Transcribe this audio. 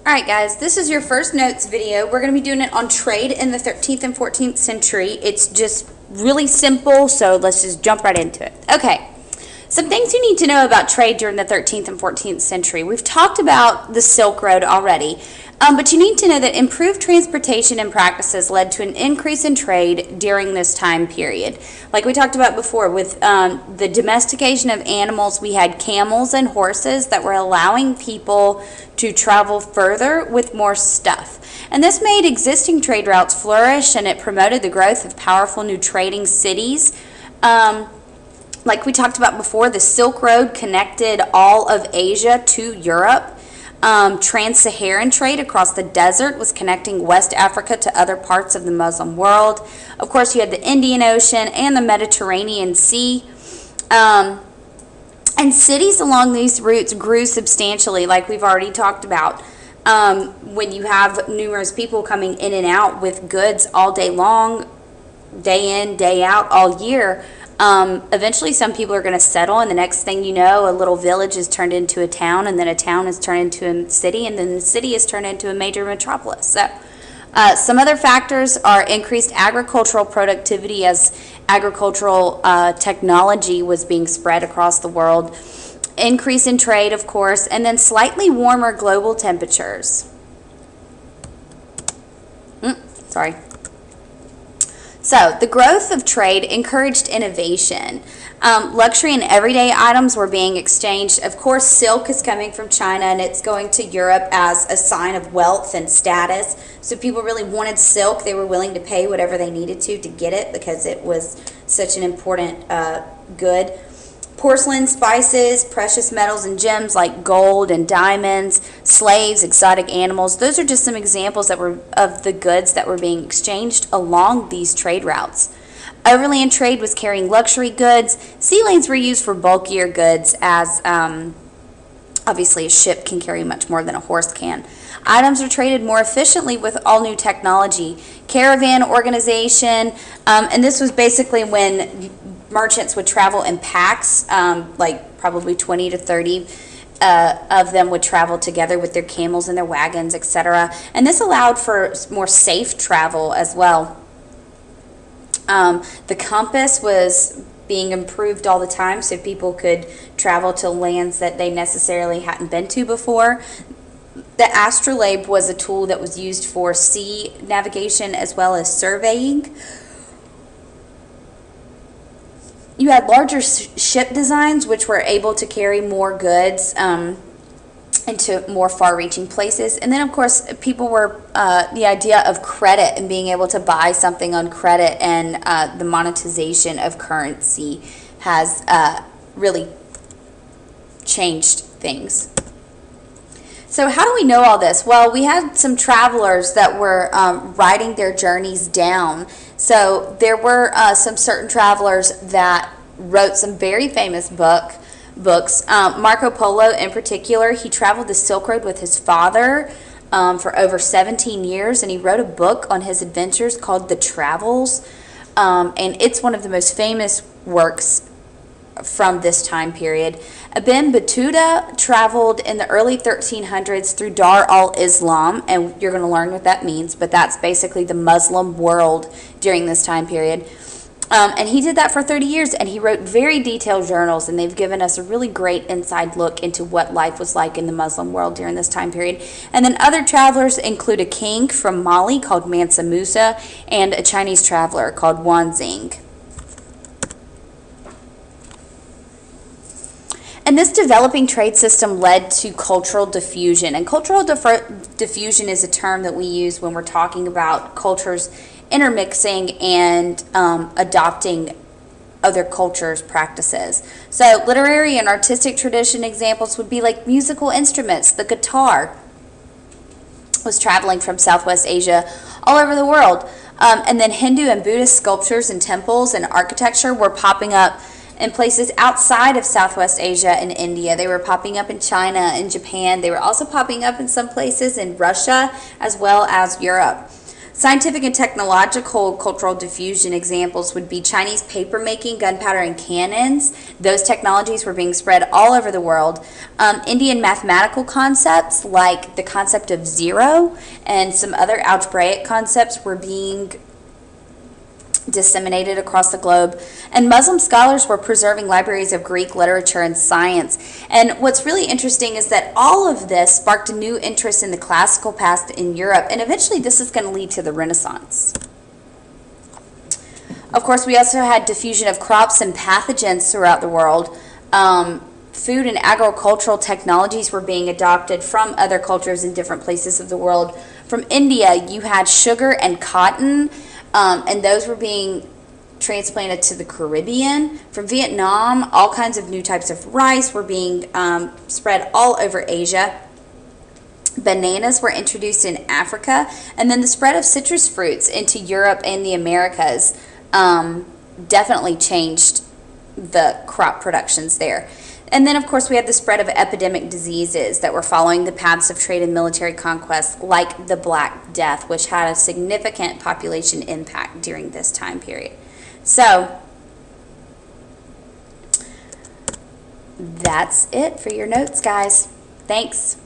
Alright guys, this is your first notes video. We're going to be doing it on trade in the 13th and 14th century. It's just really simple, so let's just jump right into it. Okay, some things you need to know about trade during the 13th and 14th century. We've talked about the Silk Road already, but you need to know that improved transportation and practices led to an increase in trade during this time period. Like we talked about before, with the domestication of animals, we had camels and horses that were allowing people to travel further with more stuff. And this made existing trade routes flourish, and it promoted the growth of powerful new trading cities. Like we talked about before, the Silk Road connected all of Asia to Europe. Trans-Saharan trade across the desert was connecting West Africa to other parts of the Muslim world. Of course, you had the Indian Ocean and the Mediterranean Sea. And cities along these routes grew substantially, like we've already talked about. When you have numerous people coming in and out with goods all day long, day in, day out, all year, eventually some people are going to settle, and the next thing you know, a little village is turned into a town, and then a town is turned into a city, and then the city is turned into a major metropolis. So some other factors are increased agricultural productivity as agricultural technology was being spread across the world, increase in trade, of course, and then slightly warmer global temperatures. Sorry. So, the growth of trade encouraged innovation. Luxury and everyday items were being exchanged. Of course, silk is coming from China, and it's going to Europe as a sign of wealth and status. So people really wanted silk. They were willing to pay whatever they needed to get it because it was such an important good. Porcelain, spices, precious metals and gems like gold and diamonds, slaves, exotic animals. Those are just some examples that were of the goods that were being exchanged along these trade routes. Overland trade was carrying luxury goods. Sea lanes were used for bulkier goods, as obviously a ship can carry much more than a horse can. Items are traded more efficiently with all new technology. Caravan organization, and this was basically when merchants would travel in packs, like probably 20 to 30 of them would travel together with their camels and their wagons, etc. And this allowed for more safe travel as well. The compass was being improved all the time, so people could travel to lands that they necessarily hadn't been to before. The astrolabe was a tool that was used for sea navigation as well as surveying. You had larger ship designs, which were able to carry more goods into more far-reaching places. And then, of course, people were the idea of credit and being able to buy something on credit, and the monetization of currency has really changed things. So how do we know all this? Well, we had some travelers that were writing their journeys down. So there were some certain travelers that wrote some very famous books. Marco Polo in particular, he traveled the Silk Road with his father for over 17 years, and he wrote a book on his adventures called The Travels, and it's one of the most famous works from this time period. Ibn Battuta traveled in the early 1300s through Dar al-Islam, and you're going to learn what that means, but that's basically the Muslim world during this time period. And he did that for 30 years, and he wrote very detailed journals, and they've given us a really great inside look into what life was like in the Muslim world during this time period. And then other travelers include a king from Mali called Mansa Musa and a Chinese traveler called Wanzing. And this developing trade system led to cultural diffusion. And cultural diffusion is a term that we use when we're talking about cultures intermixing and adopting other cultures' practices. So literary and artistic tradition examples would be like musical instruments. The guitar was traveling from Southwest Asia all over the world. And then Hindu and Buddhist sculptures and temples and architecture were popping up in places outside of Southwest Asia and India. They were popping up in China and Japan. They were also popping up in some places in Russia as well as Europe. Scientific and technological cultural diffusion examples would be Chinese paper-making, gunpowder, and cannons. Those technologies were being spread all over the world. Indian mathematical concepts like the concept of zero and some other algebraic concepts were being disseminated across the globe, and Muslim scholars were preserving libraries of Greek literature and science. And what's really interesting is that all of this sparked a new interest in the classical past in Europe, and eventually this is going to lead to the Renaissance. Of course, we also had diffusion of crops and pathogens throughout the world. Food and agricultural technologies were being adopted from other cultures in different places of the world. From India, you had sugar and cotton, and those were being transplanted to the Caribbean. From Vietnam, all kinds of new types of rice were being spread all over Asia. Bananas were introduced in Africa, and then the spread of citrus fruits into Europe and the Americas definitely changed the crop productions there. And then, of course, we had the spread of epidemic diseases that were following the paths of trade and military conquest, like the Black Death, which had a significant population impact during this time period. So, that's it for your notes, guys. Thanks.